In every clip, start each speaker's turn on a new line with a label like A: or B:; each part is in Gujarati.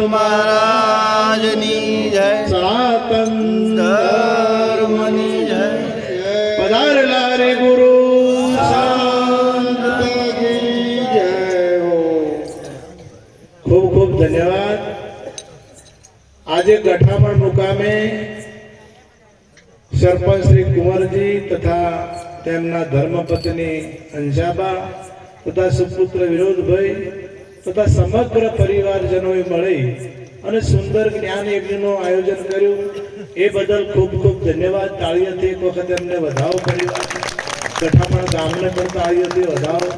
A: મહારાજની જય,
B: સનાતન
A: ધર્મની જય.
B: પધારેલા રે ગુરુ સંતજી જય હો. ખૂબ ખૂબ ધન્યવાદ. આજે ગઠામણ મુકામે સરપંચ શ્રી કુંવરજી તથા તેમના ધર્મપત્ની અંશાબા તથા સુપુત્ર વિનોદભાઈ તથા સમગ્ર પરિવારજનોએ મળી અને સુંદર જ્ઞાન યજ્ઞનું આયોજન કર્યું. એ બદલ ખૂબ ખૂબ ધન્યવાદ. તાળીઓથી એક વખત એમને વધાવો. પરિવાર ગઠામણ ગામને પણ તાળીઓથી વધાવો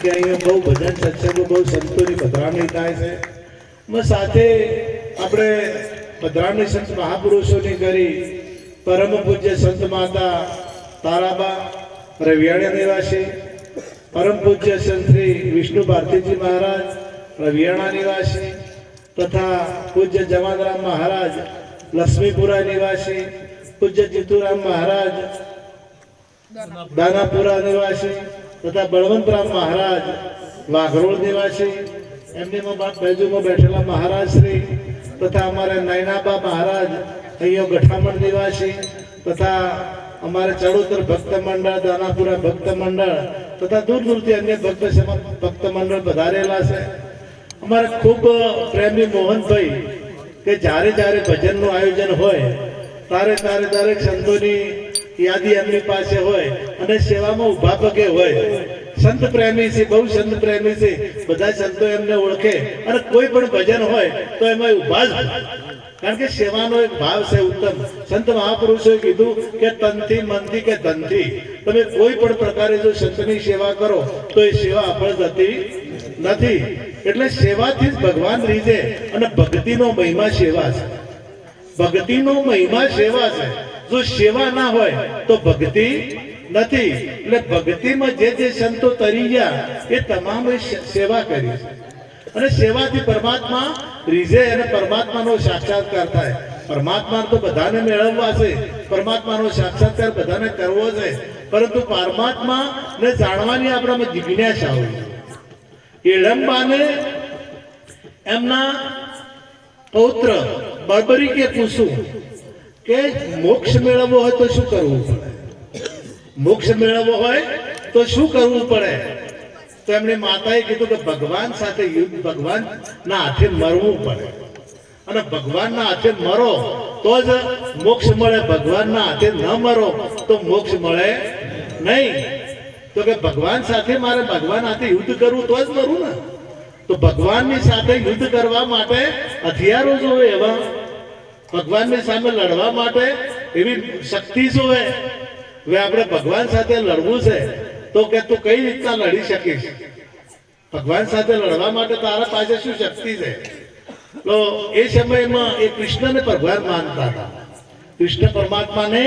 B: કે અહીંયા બહુ ભજન સત્સંગો બહુ સંતોની પધરામણી થાય છે. સાથે આપણે પધરામણી સંત મહાપુરુષોની કરી. પરમ પૂજ્ય સંત માતા તારાબા રવિયાણા નિવાસી, પરમ પૂજ્ય સંત શ્રી વિષ્ણુ ભારતીજી મહારાજ રવિયાણા નિવાસી તથા પૂજ્ય જમાદરામ મહારાજ લક્ષ્મીપુરા નિવાસી, પૂજ્ય જીતુરામ મહારાજ દાનાપુરા નિવાસી તથા બળવંતરામ મહારાજ વાઘરોળ નિવાસી, એમની બાજુમાં બેઠેલા મહારાજ શ્રી તથા અમારે નયનાબા મહારાજ અહીંયા ગઠામણ નિવાસી તથા અમારે ચડોતર ભક્ત મંડળ, દાનાપુરા ભક્ત મંડળ તથા દૂર દૂરથી અન્ય ભક્ત મંડળ પધારેલા છે. અમારે ખૂબ પ્રેમી મોહનભાઈ કે જ્યારે જ્યારે ભજનનું આયોજન હોય ત્યારે દરેક સંતોની યાદી એમની પાસે હોય અને સેવામાં ઊભા પગે હોય. સંત પ્રેમી છે, બહુ સંત પ્રેમી છે. બધા સંતો એમને ઓળખે અને કોઈ પણ ભજન હોય તો એમાં ઊભા જ, કારણ કે સેવાનો એક ભાવ છે ઉત્તમ. સંત મહાપુરુષોએ કીધું કે તનથી, મનથી કે ધનથી તમે કોઈ પણ પ્રકારે જો સંતની સેવા કરો તો એ સેવા અફળ જતી નથી. એટલે સેવાથી જ ભગવાન રીઝે અને ભક્તિનો મહિમા સેવા છે. ભક્તિનો મહિમા સેવા છે. જો સેવા ના હોય તો ભક્તિ નથી. એટલે ભક્તિમાં જે જે સંતો તરી ગયા એ તમામે સેવા કરી છે અને સેવાથી પરમાત્મા રીઝે અને પરમાત્માનો સાક્ષાત્કાર થાય. પરમાત્મા તો બધાને મેળવવા છે, પરમાત્માનો સાક્ષાત્કાર બધાને કરવો છે, પરંતુ પરમાત્માને જાણવાની આપણામાં જિજ્ઞાસા હોય. એડંબાને એમના પૌત્ર બર્બરીકે પૂછ્યું કે મોક્ષ મેળવવો હોય તો શું કરવું પડે? મોક્ષ મેળવવો હોય તો શું કરવું પડે? તો એમની માતાએ કીધું કે ભગવાન સાથે યુદ્ધ, ભગવાનના હાથે મરવું પડે અને ભગવાનના હાથે મરો તો જ મોક્ષ મળે. ભગવાનના હાથે ન મરો તો મોક્ષ મળે નહીં. તો કે ભગવાન સાથે મારે ભગવાન હાથે યુદ્ધ કરવું તો જ મરું ને. તો ભગવાનની સાથે યુદ્ધ કરવા માટે હથિયારો જોવે, એવા ભગવાનની સામે લડવા માટે એવી શક્તિ જોવે. હવે આપણે ભગવાન સાથે લડવું છે તો કે તું કઈ રીતના લડી શકીશ? ભગવાન સાથે લડવા માટે તારા પાસે શું શક્તિ છે? તો એ સમયમાં એ કૃષ્ણને ભગવાન માનતા હતા. કૃષ્ણ પરમાત્માને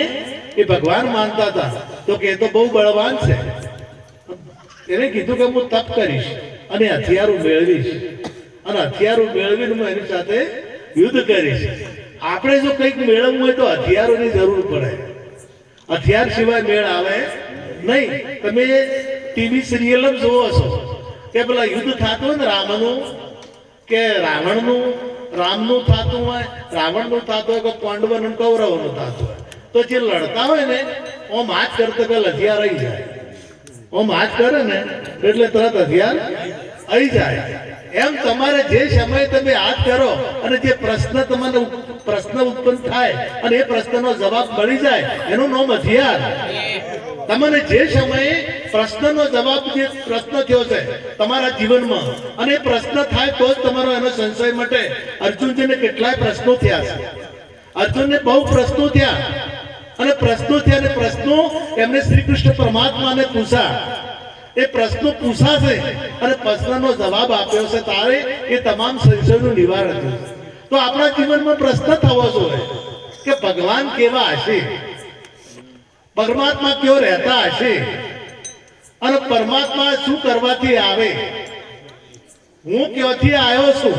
B: એ ભગવાન માનતા હતા. તો કે એ તો બહુ બળવાન છે. એને કીધું કે હું તપ કરીશ અને હથિયારો મેળવીશ અને હથિયારો મેળવીને હું એની સાથે યુદ્ધ કરીશ. આપણે જો કંઈક મેળવવું હોય તો હથિયારોની જરૂર પડે. હથિયાર સિવાય મેળ આવે નહીં. તમે ટીવી સિરિયલ જ જોવો છો કે પેલા યુદ્ધ થતું હોય ને રામનું કે રાવણનું, રામનું થતું હોય, રાવણનું થતું હોય કે પાંડવનું, કૌરવનું થતું હોય, તો જે લડતા હોય ને ઓમ હાથ કરતા પેલા હથિયાર આવી જાય. ઓમ હાથ કરે ને એટલે તરત હથિયાર આવી જાય. એમ તમારે જે સમયે તમે હાથ કરો અને જે પ્રશ્ન ઉત્પન્ન થાય અને એ પ્રશ્નનો જવાબ મળી જાય એનું નામ હથિયાર. તમને જે સમયે પ્રશ્નનો જવાબ, જે પ્રશ્ન થયો છે તમારા જીવનમાં અને એ પ્રશ્ન થાય તો જ તમારો એનો સંશય મટે. અર્જુનજીને કેટલાય પ્રશ્નો થયા છે. અર્જુનને બહુ પ્રશ્નો થયા અને પ્રશ્નો એમને શ્રી કૃષ્ણ પરમાત્માને પૂછ્યા. એ પ્રશ્નો પૂછાશે અને પ્રશ્નનો જવાબ આપ્યો છે તારે એ તમામ સંશયનું નિવારણ થયું. તો આપણા જીવનમાં પ્રશ્ન થવો જોઈએ કે ભગવાન કેવા હશે, પરમાત્મા કેવો રહેતા હશે અને પરમાત્મા શું કરવાથી આવે. હું ક્યાંથી આવ્યો છું,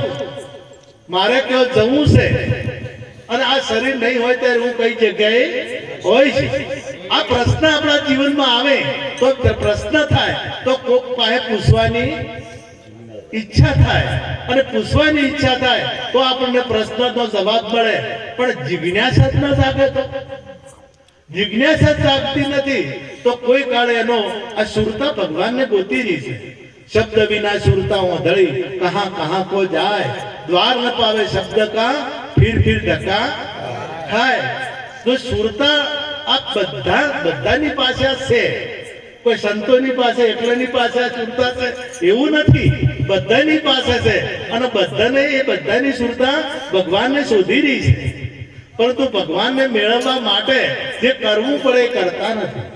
B: મારે ક્યાં જવું છે અને આ શરીર નહીં હોય ત્યારે હું કઈ જગ્યાએ હોય છે. આ પ્રશ્ન આપણા જીવનમાં આવે તો પ્રશ્ન થાય તો કોક પાસે પૂછવાની ઈચ્છા થાય અને પૂછવાની ઈચ્છા થાય તો આપણને પ્રશ્નનો જવાબ મળે, પણ જિજ્ઞાસા જ ન જાગે તો જિજ્ઞાસા જાગતી નથી તો કોઈ કાળે એનો આ સુરતા ભગવાનને ગોતી રહી છે। શબ્દ વિના સુરતા ઓંધળી કહા કહા કો જાય, દ્વાર ન પાવે શબ્દ કા ફિર ધક્કા ખાય। તો સુરતા આ બધાની પાસે છે, કોઈ સંતોની પાસે એકલાની પાસે આ સુરતા છે એવું નથી, બધાની પાસે છે અને બધાને એ બધાની સુરતા ભગવાનને શોધી રહી છે, પરંતુ ભગવાનને મેળવવા માટે જે કરવું પડે એ કરતા નથી।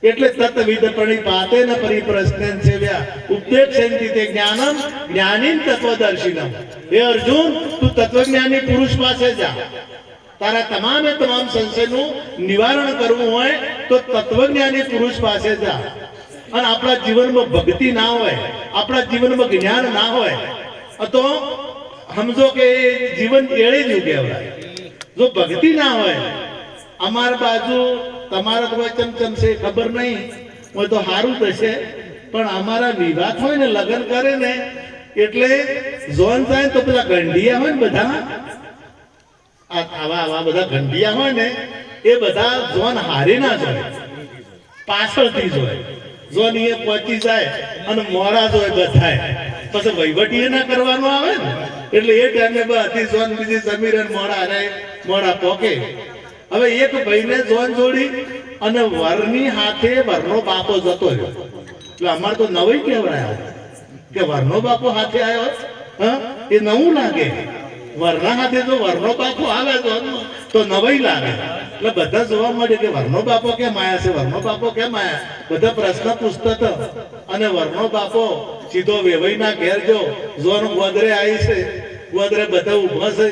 B: એટલે તત્વિદ પ્રણિપાતે ન પરિપ્રશ્નેન સેવ્યા ઉપદેક્ષેન્તિ તે જ્ઞાનમ જ્ઞાનીન તત્વદર્શિનમ। હે અર્જુન, તું તત્વજ્ઞાની પુરુષ પાસે જા, તારા તમામે તમામ સંશયનું નિવારણ કરવું હોય તો તત્વજ્ઞાની પુરુષ પાસે જા। અને આપણા જીવનમાં ભક્તિ ના હોય, આપણા જીવનમાં જ્ઞાન ના હોય તો સમજો કે જીવન એળે જ કહેવાય। જો ભક્તિ ના હોય, અમાર બાજુ તમારા કોઈ ચમચમ છે ખબર નહીં હોય તો સારું થશે, પણ અમારા વિવાહ હોય ને, લગ્ન કરે ને એટલે ઝોન જાય તો પેલા ગંઢિયા હોય ને, બધા આવા બધા ગંઢિયા હોય ને એ બધા ઝોન હારી ના જોય, પાછળથી જોય। ઝોન એ પહોંચી જાય અને મોડા જોય બધાય, પછી વહીવટી ના કરવાનો આવે ને એટલે એ ટાઈમે બધી ઝોન બીજી જમીન મોડા રહે, મોડા પોકે। હવે એક ભાઈને ઝોન જોડી અને વરની હાથે વરનો બાપો જતો રહ્યો, એટલે અમારે તો નવાઈ કહેવાય કે વરનો બાપો હાથે આવ્યો, હા એ નવું લાગે। વરના હાથે જો વરનો બાપો આવે તો નવાઈ લાગે, એટલે બધા જોવા મળે કે વરનો બાપો કેમ આયા છે, વરનો બાપો કેમ આયા, બધા પ્રશ્ન પૂછતા હતા। અને વરનો બાપો સીધો વેવાઈના ઘેર જો ઝોન ગોદરે આવી છે, ગોદરે બધા ઊભા છે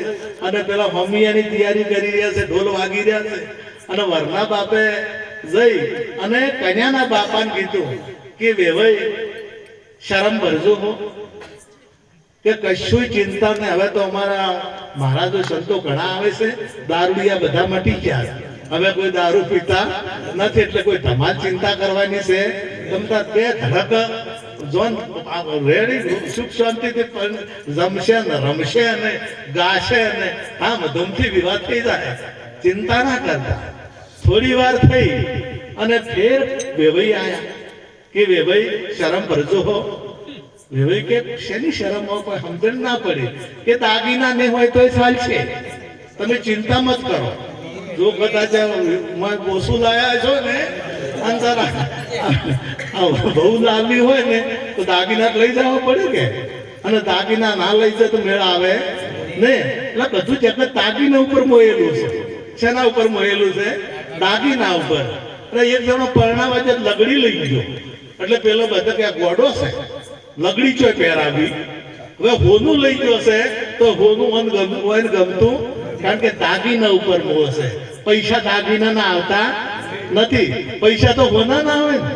B: અને પેલા મમ્મીયાની તૈયારી કરી રહ્યા છે, ઢોલ વાગી રહ્યા છે, અને વરના બાપે જઈ અને કન્યાના બાપાને કીધું કે વેવાઈ શરમ ભરજો હો, કે કશું ચિંતા નહીં, હવે તો અમારા મહારાજો સંતો ઘણા આવે છે, દારૂડિયા બધા મટી ગયા, હવે કોઈ દારૂ પીતા નથી, એટલે કોઈ તમારી ચિંતા કરવાની છે તમતા બે ધડક જોન રેડી સુખ શાંતિથી જમશે ને રમશે ને ગાશે ને આમ ધૂમથી વિવાદ થઈ જાય, ચિંતા ના કરતા। થોડી વાર થઈ અને ફેર વેવાઈ આયા કે વેવાઈ શરમ ભરજો હો। વેવાઈ કે શેની શરમ હોય, કોઈ સમજણ ના પડી કે દાગીના નહીં હોય તો ચાલશે, તમે ચિંતા મત કરો। જો કદાચ ઓછું લાયા છો ને અંદર બહુ લાંબી હોય ને તો દાગીના લઈ જવા પડે કે, અને દાગીના ના લઈ જાય તો મેળ આવે ને। એટલે બધું જગત દાગીના ઉપર મોયેલું છે, શેના ઉપર મોયેલું છે, દાગીના ઉપર। એટલે એક જણો પરણાવા જે લગડી લઈ ગયો, એટલે પેલો બધા કે ગોડો છે, લગડી ચોય પહેરાવી, હવે હોનું લઈ ગયો છે તો હોનું ગમતું, કારણ કે દાગીના ઉપર મોહ છે। પૈસા દાગીના ના આવતા નથી, પૈસા તો હોના ના હોય ને,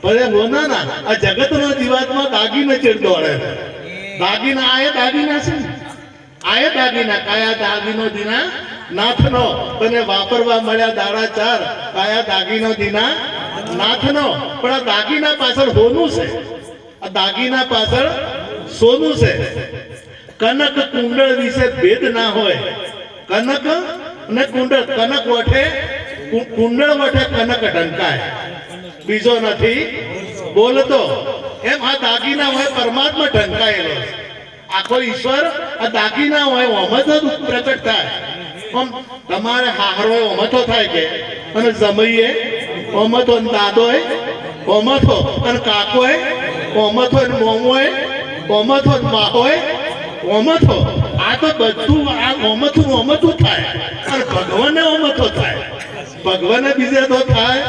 B: ભલે હોના ના, આ જગત ના જીવાતમાં દાગીના ચેડ દોડે, દાગીના આયે દાગીના છે ને, આયે દાગીના, કાયા દાગીનો દીના નાથનો, તને વાપરવા મળ્યા દાડા ચાર, કાયા દાગીનો દીના નાથનો, પણ આ દાગીના પાછળ હોનું છે, આ દાગીના પાછળ સોનું છે। કનક કુંડળ વિશે ભેદ ના હોય, કનક અને કુંડળ, કનક વઠે કુંડળ વઠે કનક ઢંકાય, બીજો નથી બોલતો, એમ આ દાગીના હોય પરમાત્મા ઢંકાયેલો, આખો ઈશ્વર આ દાગીના હોય ઓમત જ પ્રગટ થાય। આમ તમારે હાહરો ઓમથો થાય કે, અને જમઈએ ઓમથો, દાદોય ઓમથો, અને કાકોય ઓમથો, મોમોય ઓમથો, માહોય ઓમથો, આ તો બધું આ ઓમથું ઓમથું થાય, અને ભગવાને ઓમથો થાય, ભગવાને બીજે તો થાય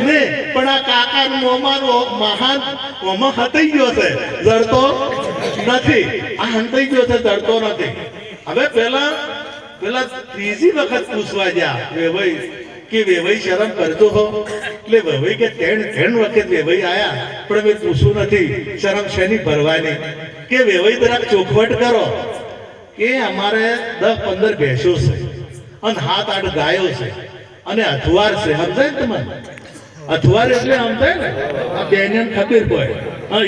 B: ને, પણ આ કાકા મોમાનો મહાન ઓમાં હતાઈ ગયો છે, જડતો નથી, આ હંતાઈ ગયો છે, જડતો નથી। હવે પેલા ત્રીજી વખત પૂછવા ગયા વેવાઈ કે વેવાઈ શરમ કરતો હો, એટલે વેવાઈ કે ત્રણ વખત વેવાઈ આયા, પણ મેં પૂછવું નથી, શરમ શેની ભરવાની, કે વેવાઈ જરાક ચોખવટ કરો કે અમારે 10-15 ભેંસો છે અને 7-8 ગાયો છે અને અથવાર છે, સમજાય ને તમને? અથવાર એટલે સમજાય ને, આ બેને ખબર હોય,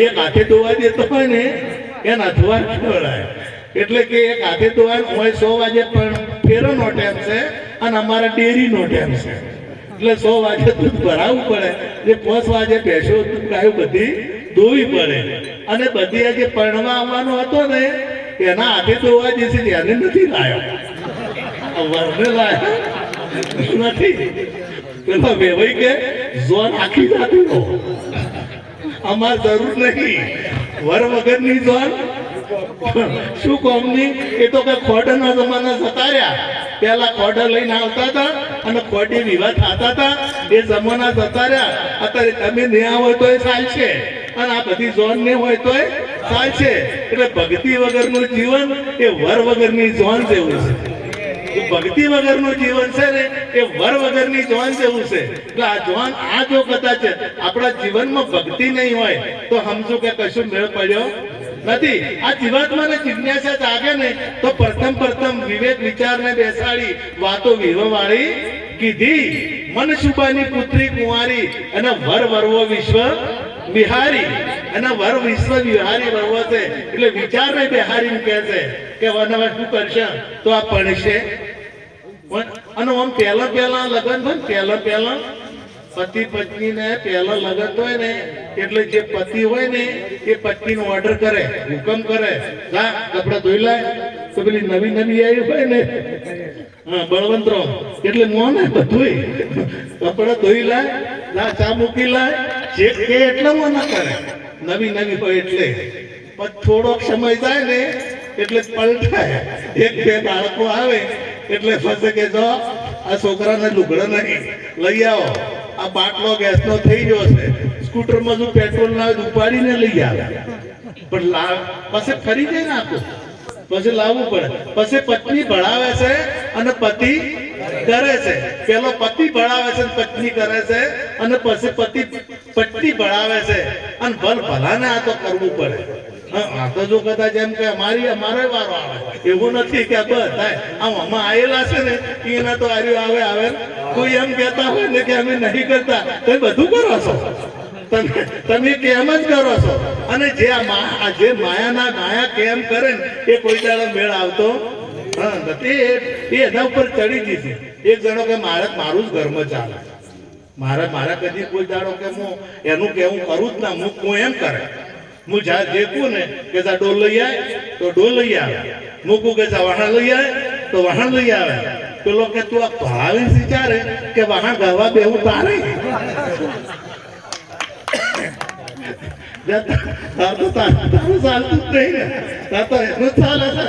B: એક હાથે દોવા દેતો હોય ને એને અથવાર ખવડાય. એટલે કે એક હાથે દોવાય હોય 100 વાગે પણ ફેરોનો ટાઈમ છે અને અમારા ડેરીનો ટાઈમ છે. એટલે 100 વાગે દૂધ ભરાવવું પડે, જે 5 વાગે ભેંસો ગાયો બધી દોવી પડે. અને બધી આ જે પરણવા આવવાનો હતો ને એના હાથે દોવા જે છે એને નથી લાયો, વરને લાયો નથી. પેલો વેવાઈ કે ઝોન આખી જાતી અમાર જરૂર નહીં, વર વગરની ઝોન શું કોમની. એ તો કે ખોડના જમાના જતા રહ્યા. પેલા ખોડા લઈને આવતા હતા અને ખોડી વિવાહ થતા હતા, એ જમાના જતા રહ્યા. અત્યારે તમે નહીં આવો તો એ ચાલશે અને આ બધી ઝોન ને હોય તો ચાલશે. એટલે ભક્તિ વગરનું જીવન એ વર વગરની ઝોન જેવું છે. ભક્તિ વગરનું જીવન છે ને એ વર વગરની જોન જેવું છે. એટલે આ જોન આ જો કદાચ આપણા જીવનમાં ભક્તિ નહીં હોય તો સમજો કે કશું મેળ પડ્યો નથી. આ જીવાત્માને જિજ્ઞાસા જાગે ને તો પ્રથમ વિવેક વિચારને બેસાડી વાતો વિહવાળી કીધી. મનસુબાની પુત્રી કુંવારી અને વર વરવો વિશ્વ વિહારી. અને વર વિશ્વ વિહારી વરવો છે એટલે વિચારને બિહારી કહે છે કે વનવા શું કરશે તો આ પડશે. અને આમ પહેલા લગ્ન થાય ને પહેલા પતિ પત્ની ને પહેલા લગ્ન હોય ને એટલે જે પતિ હોય ને એ પત્ની નો ઓર્ડર કરે, હુકમ કરે, જા કપડા ધોઈ લાય. તો પેલી નવી આવી હોય ને બળવંતરો એટલે મોને બધું કપડા ધોઈ લાય, જા ચા મૂકી લાય, જે કે એટલે મોના કરે. નવી હોય એટલે પછી થોડોક સમય જાય ને એટલે પલટાય. 1-2 બાળકો આવે એટલે ફસે કે જો આ છોકરાને લુગડો નહીં લઈ આવો, આ બાટલો ગેસનો થઈ ગયો છે, સ્કૂટરમાં જો પેટ્રોલ ના ઉપાડીને લઈ આવે. પણ પછી ખરીદે ને આપો, પછી લાવવું પડે. પછી પત્ની ભણાવે છે અને પતિ કરે છે. પેલો પતિ ભણાવે છે પત્ની કરે છે અને પછી પતિ પત્ની ભણાવે છે અને ભલાને આ તો કરવું પડે. આ તો જો કદાચ એમ કે અમારો વારો આવે એવું નથી કે બધા આમાં આવેલા છે ને એના તો આવે. કોઈ એમ કહેતા હોય ને કે અમે નહીં કરતા તો બધું કરો છો તમે કેમ જ કરો છો. અને જે માયા કેમ કરે ને એ કોઈ દાડો મેળ આવતો નથી. એ એના ઉપર ચડી દીધી. એક જણો કે મારું જ ઘરમાં ચાલે, મારા કદી કોઈ દાડો કે હું એનું કે હું કરું જ ના, હું એમ કરે. હું જા દેખું ને કે જા ડોલ લઈ આવે તો ડોલ લઈ આવે, મૂકું કે જા વાહણ લઈ આવે તો વાહણ લઈ આવે. પેલો કે તું આ ભાવે વિચારે કે વાહણ ગવા બેવું તારે ચાલતું જ નહીં ને, તો એનું ચાલે છે.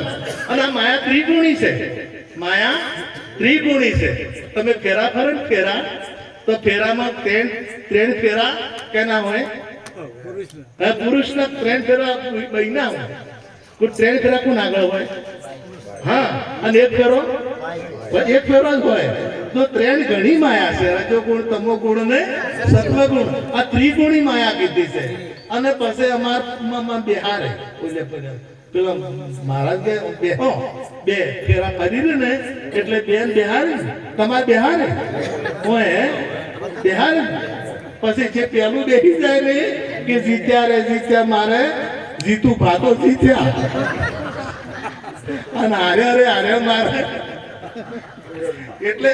B: અને આ માયા ત્રિગુણી છે, માયા ત્રિગુણી છે. તમે ફેરા ફરે ને તો ફેરામાં 3 ફેરા કેના હોય? પુરુષના 3 ફેરા બહેના હોય. 3 ફેરા કોણ આગળ હોય? હા, અને એક ફેરો જ હોય. તો 3 ઘણી માયા છે, રજો ગુણ, તમો ગુણ ને સત્વ ગુણ. આ ત્રિગુણી માયા કીધી છે. અને પછી અમાર બિહારે પેલા મહારાજ બે ફેરા ફરી ને એટલે બેન બિહારી, તમારે બિહારે હોય બિહારે. પછી જે પેલું બેસી જાય ને કે જીત્યા મારે જીતું ભાતો જીત્યા અને હારે મારે એટલે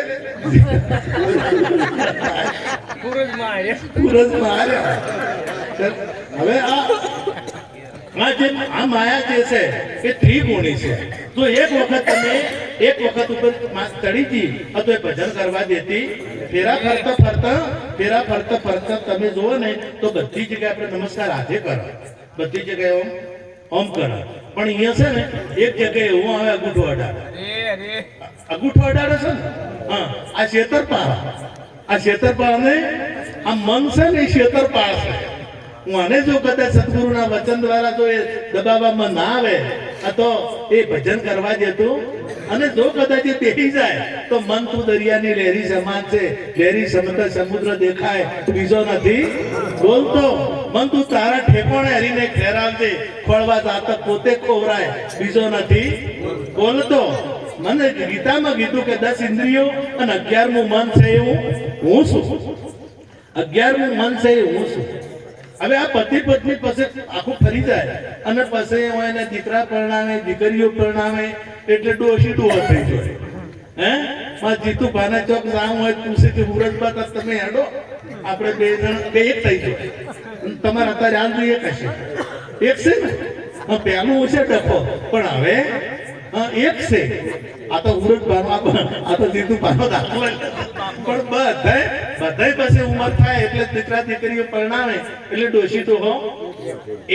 B: પૂરજ માર્યા. હવે આ માયા જે છે એ ત્રિગુણી છે. તો એક વખત ઉપર ચડી ગઈ તો એ ભજન કરવા દેતી. ફેરા ફરતા તમે જુઓ ને તો બધી જગ્યાએ આપણે નમસ્કાર હાથે કરો, બધી જગ્યાએ ઓમ કરો. પણ અહીંયા છે ને એક જગ્યાએ એવું આવે અંગૂઠો અડાડે છે ને. હા, આ શેતરપાળ ને આ મન છે ને એ શેતરપાળ છે. હું આને જો કદાચ સદગુરુના વચન દ્વારા જો એ દબાવવામાં ના આવે તો એ ભજન કરવા દેતું. અને જો કદાચ એ બેસી જાય તો મન તું દરિયાની લહેરી સમાન છે, લહેરી સમતલ સમુદ્ર દેખાય બીજો નથી બોલતો. મન તું તારા ઠેકોણે હરીને ખેરાવજે, ખોળવા જાતક પોતે ખોવરાય બીજો નથી બોલતો. મને ગીતામાં કીધું કે 10 ઇન્દ્રિયો અને 11મું મન છે એવું હું છું. 11મું મન છે એ હું છું. હવે આ પતિ પત્ની પછી આખું ફરી જાય અને પછી એને દીકરા પરણાવે દીકરીઓ પરણાવે એટલે ડોશી ડોહો થઈ જાય. હે માં જીતુ ભાના ચોક જાવું હોય તુલસી કે મુરતબા તો તમે હેડો આપણે બે જણ બે એક થઈ જાય. તમારે અત્યારે હાલ એક હશે એક છે ને પહેલું છે ડફો પણ હવે એક છે. આ તો ઉરત ભાનો આ તો જીતુ ભાનો દાખલો પણ બધાય પાસે ઉંમર થાય એટલે દીકરા દીકરીઓ પરણાવે એટલે ડોશી ડોહો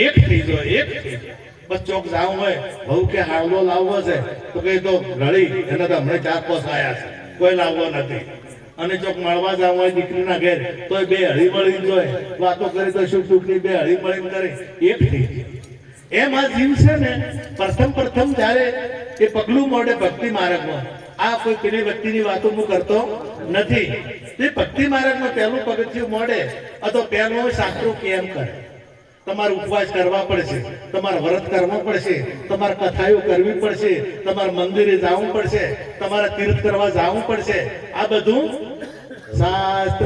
B: એક થઈ જાય એક થઈ જાય. બસ ચોક જાવું હોય બહુ કે હાવલો લાવવો છે તો કઈ તો રળી એને તો હમણાં 4-5 આયા છે કોઈ લાવવો નથી. અને ચોક મળવા જવું હોય દીકરીના ઘેર તો બે હળી મળી જોય વાતો કરી તો સુખ દુઃખની બે હળી મળી કરે એક થઈ જાય. એમ આ જીવ છે ને પ્રથમ જ્યારે એ પગલું મોડે ભક્તિ માર્ગમાં આ કોઈ પેલી વ્યક્તિની વાતો હું કરતો નથી. તે ભક્તિ માર્ગમાં પહેલું પગથિયું મોડે તો પહેલું શાસ્ત્રો કેમ કરે. તમારે ઉપવાસ કરવા પડશે, તમારે વ્રત કરવા પડશે, તમારે કથાઓ કરવી પડશે, તમારે મંદિરે જવું પડશે, તમારે તીર્થ કરવા જવું પડશે. આ બધું શાસ્ત્ર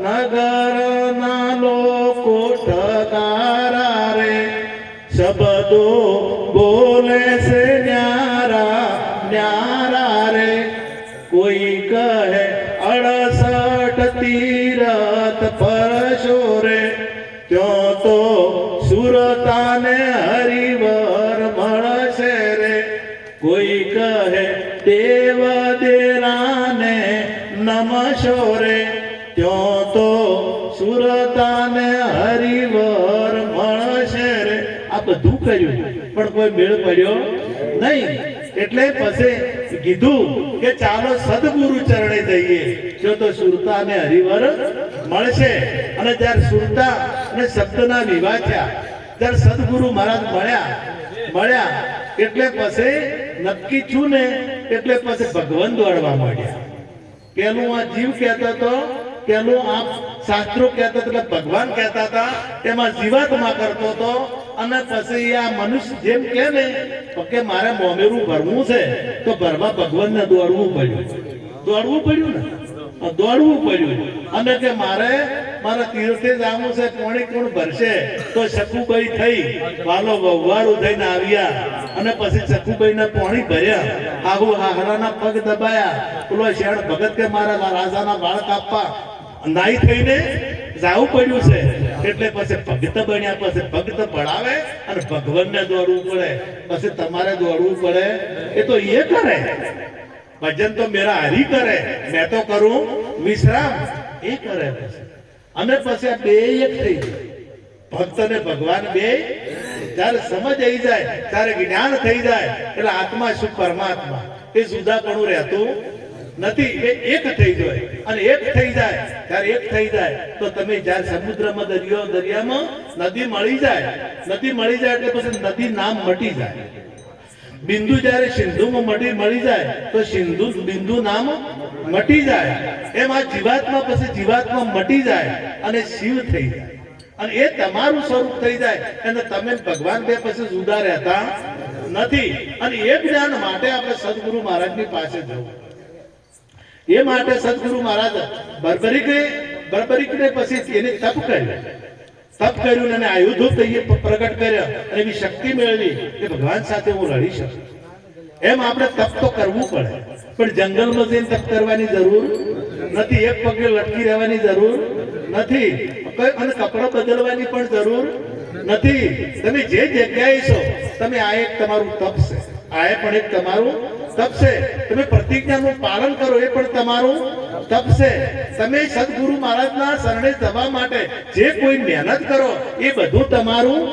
B: નગરના લોકો ઠગારા રે શબ્દો બોલે છે ન્યારા ન્યારા રે. કોઈ કહે 68 તીરથ પરશો રે ત્યો તો સુરતાને હરિવર મળશે રે. કોઈ કહે દેવ દેરાને નમશો રે ત્યો તો સુરતાને હરિવર મળશે રે. આ બધું કર્યું પણ કોઈ મેળ પડ્યો નહીં. એટલે પછી કીધું કે ચાલો સદગુરુ ચરણે જઈએ જો તો સુરતા ને હરિવર મળશે. અને જ્યારે સુરતા અને શબ્દના વિવાહ થયા ત્યારે સદગુરુ મહારાજ મળ્યા એટલે પછી નક્કી છું ને એટલે પછી ભગવાન દોડવા માંડ્યા. પેલું આ જીવ કહેતો હતો, પેલું આ શાસ્ત્રો કહેતા એટલે ભગવાન કહેતા હતા, એમાં જીવાત્મા કરતો હતો. અને પછી આ મનુષ્ય જેમ કે ને કે મારે મોમેરું ભરવું છે તો ભરવા ભગવાનને દોડવું પડ્યું ને અને કે મારા તીર્થે જવું છે કોણી કોણ ભરશે તો શકુબાઈ થઈ વાલો વહવારું થઈને આવ્યા અને પછી શકુબાઈ ને પોણી ભર્યા. આહુ હાહરાના પગ દબાયા. પેલો શેણ ભગત કે મારા રાજાના વાળ કાપવા નાઈ થઈને જાવું પડ્યું છે. એટલે પછી ભક્ત બન્યા પછી ભક્ત પડાવે અને ભગવાનને દોડવું પડે. પછી તમારે દોડવું પડે એ તો એ કરે. ભજન તો મેરા હરી કરે, મેં તો કરું વિશ્રામ એ કરે. અને પછી આ બે એક થઈ જાય. ભક્ત ને ભગવાન બે જયારે સમજ આવી જાય ત્યારે જ્ઞાન થઈ જાય એટલે આત્મા શું પરમાત્મા એ જુદાપણું રહેતું નથી. એ એક થઈ જાય અને એક થઈ જાય ત્યારે એક થઈ જાય તો તમે જ્યારે સમુદ્રમાં દરિયામાં નદી મળી જાય એટલે પછી નદી નામ મટી જાય. બિંદુ જ્યારે સિંધુમાં મળી જાય તો બિંદુ નામ મટી જાય. એમ આ જીવાત્મા પછી જીવાત્મા મટી જાય અને શિવ થઈ જાય અને એ તમારું સ્વરૂપ થઈ જાય. અને તમે ભગવાન બે પછી જુદા રહેતા નથી. અને એ જ્ઞાન માટે આપણે સદગુરુ મહારાજની પાસે જવું. એ માટે સદગુરુ મહારાજ બર્બરીકને પછી એને તપ કર્યું અને આયુધો પ્રગટ કર્યા અને એવી શક્તિ મેળવી કે ભગવાન સાથે હું લડી શકું. એમ આપણે તપ તો કરવું પડે પણ જંગલમાં જઈને તપ કરવાની જરૂર નથી. એક પગે લટકી રહેવાની જરૂર નથી અને કપડા બદલવાની પણ જરૂર નથી. તમે જે જગ્યાએ છો તમે આ એક તમારું તપ છે, આ પણ એક તમારું તપ છે. તમે પ્રતિજ્ઞાનું પાલન કરો એ પણ તમારું તપ છે. તમે સદગુરુ મહારાજના શરણે જવા માટે જે કોઈ મહેનત કરો એ બધું તમારું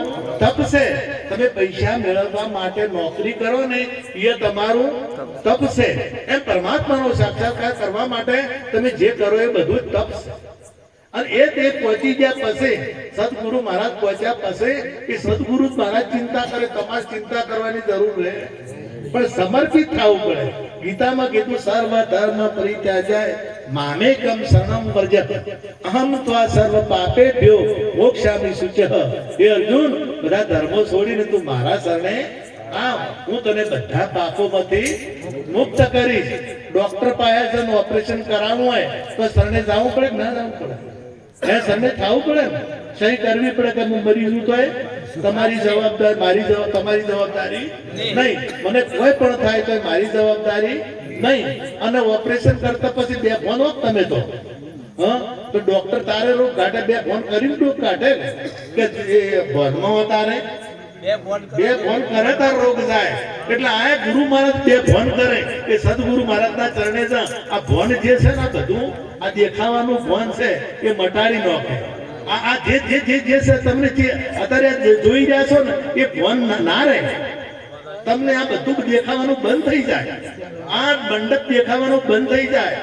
B: તપ છે. તમે પૈસા મેળવવા માટે નોકરી કરો ને એ તમારું તપ છે. એમ પરમાત્માનો સાક્ષાત્કાર કરવા માટે તમે જે કરો એ બધું તપ છે. અને એ તે પહોંચી ગયા પછી સદગુરુ મહારાજ પહોંચ્યા પછી એ સદગુરુ મહારાજ ચિંતા કરે, તમારે ચિંતા કરવાની જરૂર રહે પણ સમર્પિત થવું પડે. ગીતામાં કીધું સર્વ ધર્મ પરિત્યાજ્ય મામેકમ શરણમ વર્જત અહમ ત્વા સર્વ પાપેભ્યો મોક્ષામિ શુચઃ. હે અર્જુન, બધા ધર્મો છોડીને તું મારા શરણે આવ, હું તને બધા પાપોમાંથી મુક્ત કરીશ. ડોક્ટર પાસે ઓપરેશન કરાવવું હોય તો શરણે જવું પડે કે ના જવું પડે? શરણે થવું પડે ને. સહી કરવી પડે કે હું મરી જઉં તો તમારી જવાબદારી, તમારી જવાબદારી નહીં. મને કોઈ પણ થાય તો મારી જવાબદારી નહીં. અને ઓપરેશન કરતા પછી બે ફોન હોત તમે તો તો ડોક્ટર તારે રોગ કાઢે, બે ફોન કરીને રોગ કાઢે કે એ ભોનમાં તારે બે ફોન કરે તાર રોગ જાય. એટલે આ ગુરુ મહારાજ બે ફોન કરે કે સદગુરુ મહારાજના ચરણે જા. આ ભોન જે છે ને બધું આ દેખાવાનું ભોન છે એ મટાડી નાખે. આ જે છે તમને જે અત્યારે જોઈ રહ્યા છો ને એ ભોન ના રહે. તમને આ બધું દેખાવાનું બંધ થઈ જાય. આ મંડપ દેખાવાનું બંધ થઈ જાય.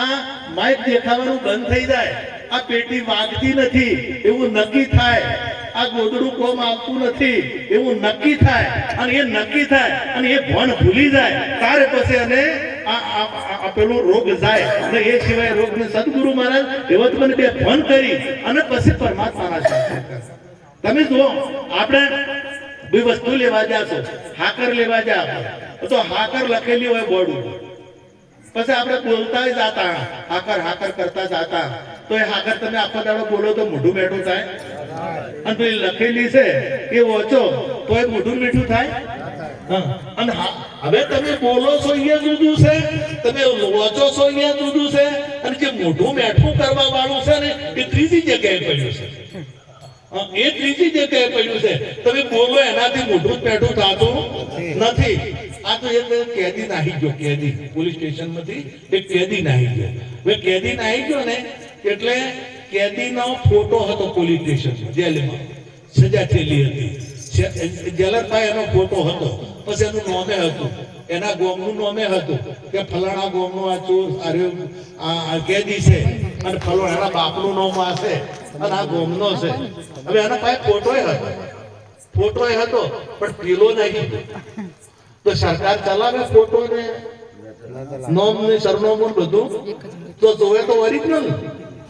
B: આ માઇક દેખાવાનું બંધ થઈ જાય. આ પેટી વાગતી નથી એવું નક્કી થાય. આ ગોદડું કોમ આવતું નથી એવું નક્કી થાય. અને એ નક્કી થાય અને એ ભણ ભૂલી જાય તારે પછી અને આ પેલો રોગ જાય. અને એ સિવાય રોગને સદગુરુ મહારાજ એવત મને બે ફોન કરી અને પછી પરમાત્માના શાસન કરે. તમે જુઓ, આપણે બે વસ્તુ લેવા જાશો, હાકર લેવા જા તો હાકર લખેલી હોય બોર્ડ ઉપર, પછી આપણે બોલતા જતા હાકર કરતા જતા તો એ હાકર તમે આખો દાડો બોલો તો મોઢું બેઠું થાય. અને પેલી લખેલી છે એ વાંચો તો એ મોઢું મીઠું થાય. અને હવે તમે બોલો છો અહીંયા જુદું છે, તમે વાંચો છો અહીંયા જુદું છે, અને જે મોઢું મેઠું કરવા વાળું છે ને એ ત્રીજી જગ્યાએ પડ્યું છે. એ ત્રીજી જગ્યાએ પડ્યું છે. તમે બોલો એનાથી મોઢું મેઠું થતું નથી. આ તો એક કેદી નાહી ગયો, કેદી પોલીસ સ્ટેશન માંથી એક કેદી નાહી ગયો. હવે કેદી નાહી ગયો ને એટલે કેદીનો ફોટો હતો પોલીસ સ્ટેશન જેલમાં, સજા થયેલી હતી. જેલરભાઈ એનો ફોટો હતો. પછી એનું નામે હતું, એના ગોમનું નામે હતું કે ફલાણા ગોમનો આ ચોર આ કેદી છે અને ફલાણા એના બાપનું નામ આ છે અને આ ગોમનો છે. હવે એના પાસે ફોટો હતો પણ પેલો નહીં. તો સરકાર ચલાવે ફોટો ને નોમ ને સરનામું બધું તો જોવે તો ઓરિજિનલ.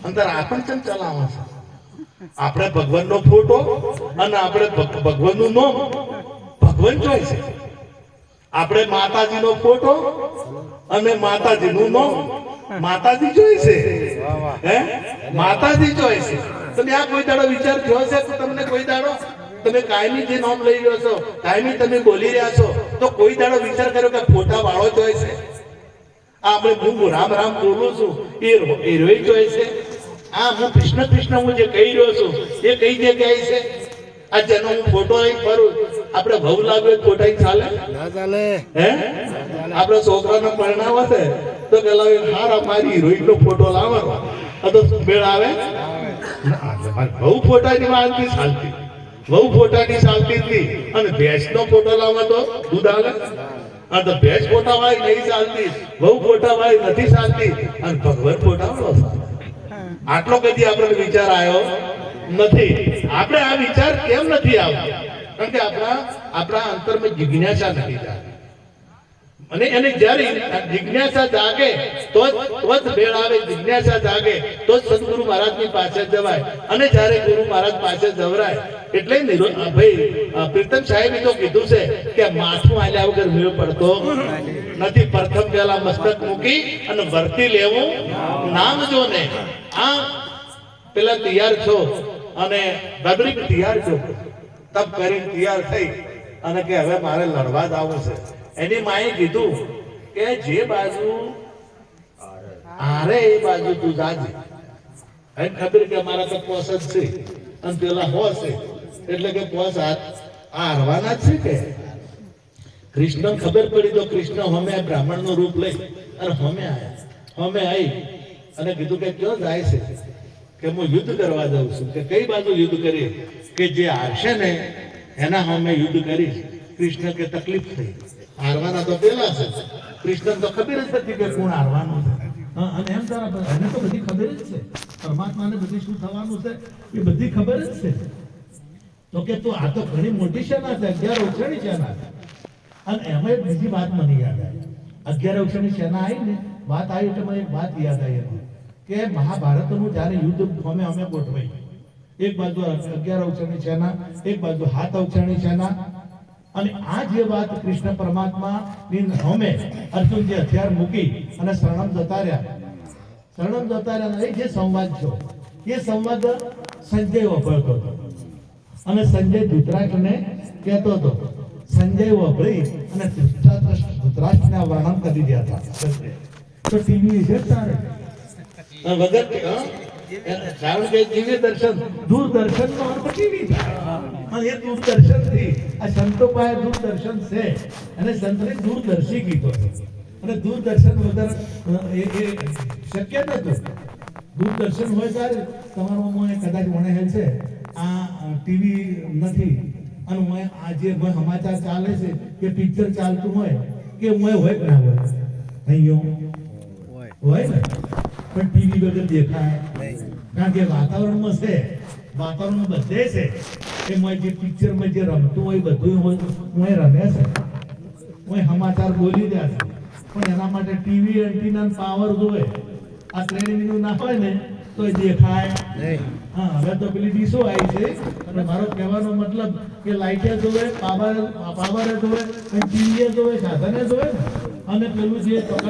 B: અંદર આપણ કેમ ચલાવે છે? આપણે ભગવાનનો ફોટો અને આપણે ભગવાનનું નામ ભગવાન જોઈ છે. આપણે માતાજીનો ફોટો અને માતાજીનું નામ માતાજી જોઈ છે. હે માતાજી જોઈ છે. તમે આ કોઈ દાડો વિચાર થયો છે કે તમને કોઈ દાડો તમે કાયમી જે નામ લઈ રહ્યો છો, કાયમી તમે બોલી રહ્યા છો, તો કોઈ દાડો વિચાર કર્યો કે ફોટા વાળો જોઈ છે? આપણે હું રામ રામ બોલું છું એ રોઈ જોઈ છે? આ હું કૃષ્ણ કૃષ્ણ હું જે કહી રહ્યો છું એ કઈ જગ્યાએ છે? આ જેનો હું ફોટો અહીં ફરું, આપણે ભવ લાગે ફોટા ચાલે ના ચાલે? હે આપણે છોકરાનો પરિણામ હશે તો પેલા હારા મારી હિરોઈન નો ફોટો લાવવાનો આ તો મેળ આવે? ભવ ફોટાની વાત ચાલતી, બહુ ફોટાની ચાલતી હતી. અને ભેંસ નો ફોટો લાવવા તો દૂધ આવે? આ તો ભેંસ ફોટા વાળી નહીં ચાલતી, બહુ ફોટા વાળી નથી ચાલતી, અને ભગવાન ફોટા વાળો. આટલો કદી આપણને વિચાર આવ્યો નથી. આપણે આ વિચાર કેમ નથી આવતો? કારણ કે આપણા અંતરમાં જિજ્ઞાસા નથી જાગતી. અને એને જ્યારે જિજ્ઞાસા જાગે તો જ મેળ આવે. જિજ્ઞાસા જાગે તો જ સદગુરુ મહારાજની પાસે જવાય. અને જ્યારે ગુરુ મહારાજ પાસે જવરાય એટલે ભાઈ પ્રીતમ સાહેબે તો કીધું છે કે માથું આલ્યા વગર મેળ પડતો નથી. પ્રથમ પહેલા મસ્તક મૂકી અને ભરતી લેવું નામ જો ને. આ પેલા તૈયાર છો અને ગદરીક તૈયાર છો, તબ કરીને તૈયાર થઈ અને કે હવે મારે લડવા જ આવું છે. એની માએ કીધું કે જે બાજુ આરે એ બાજુ તું જાજે. એને ખબર કે મારા તો પોસ જ છે અને પેલા હોશ છે એટલે કે પોસ હારવાના જ છે. કે કૃષ્ણ ખબર પડી તો કૃષ્ણ હમે બ્રાહ્મણ નું રૂપ લઈ અને હમે આવી અને કીધું કે ક્યાં જાય છે? કે હું યુદ્ધ કરવા જાઉં છું. કે કઈ બાજુ યુદ્ધ કરીએ? કે જે હારશે ને એના હમે યુદ્ધ કરીશ. કૃષ્ણ કે તકલીફ થઈ, હારવાના તો પેલા છે. કૃષ્ણ તો ખબર જ નથી કે કોણ હારવાનું છે. અને એમ તારા એને તો બધી ખબર જ છે. પરમાત્માને બધી શું થવાનું છે એ બધી ખબર જ છે. તો કે તું આ તો ઘણી મોટી સેના છે, 11 અક્ષરની સેના છે. અને એમાં એક બીજી વાત મને યાદ આવી. 11 અક્ષરની સેના આવી ને વાત આવી એટલે મને એક વાત યાદ આવી હતી કે મહાભારતનું જ્યારે યુદ્ધ અમે ગોઠવાઈ, એક બાજુ 11 અક્ષરની સેના, એક બાજુ 7 અક્ષરની સેના. અને આ જે વાત કૃષ્ણ પરમાત્મા ની હોમે અર્જુન જે હથિયાર મૂકી અને શરણમ જતા રહ્યા એ જે સંવાદ છો એ સંવાદ સંજય વાપરતો હતો અને સંજય ધૃતરાષ્ટ્રને કહેતો હતો. સંજય વાપરી અને ધૃતરાષ્ટ્રના વર્ણન કરી રહ્યા હતા. તો ટીવી છે તારે વગર કારણ કે ટીવી દર્શન દૂરદર્શન નો અર્થ ટીવી થાય અને એ દૂરદર્શન થી આ સંતો પાસે દૂરદર્શન છે અને સંતને દૂરદર્શી કીધો અને દૂરદર્શન વગર એ શક્ય નતું. દૂરદર્શન હોય ત્યારે તમારું મને કદાચ વણેલ છે આ ટીવી નથી અને હું આ જે સમાચાર ચાલે છે કે પિક્ચર ચાલતું હોય કે હું હોય કે ના હોય અહીંયા હોય ને પણ ટીવી વગર દેખાય કારણ કે વાતાવરણમાં છે વાતાવરણ બધે છે એમાં જે પિક્ચરમાં જે રમતું હોય બધું હું રમે છે હું સમાચાર બોલી દે છે પણ એના માટે ટીવી એન્ટીના પાવર જોવે. આ ટ્રેનિંગનું ના હોય ને તો એ દેખાય. હા હવે તો પેલી ડીશો આવી છે અને મારો કહેવાનો મતલબ કે લાઇટે જોવે પાવરે જોવે ટીવીએ જોવે સાધને જોવે અને પેલું જે પકડવા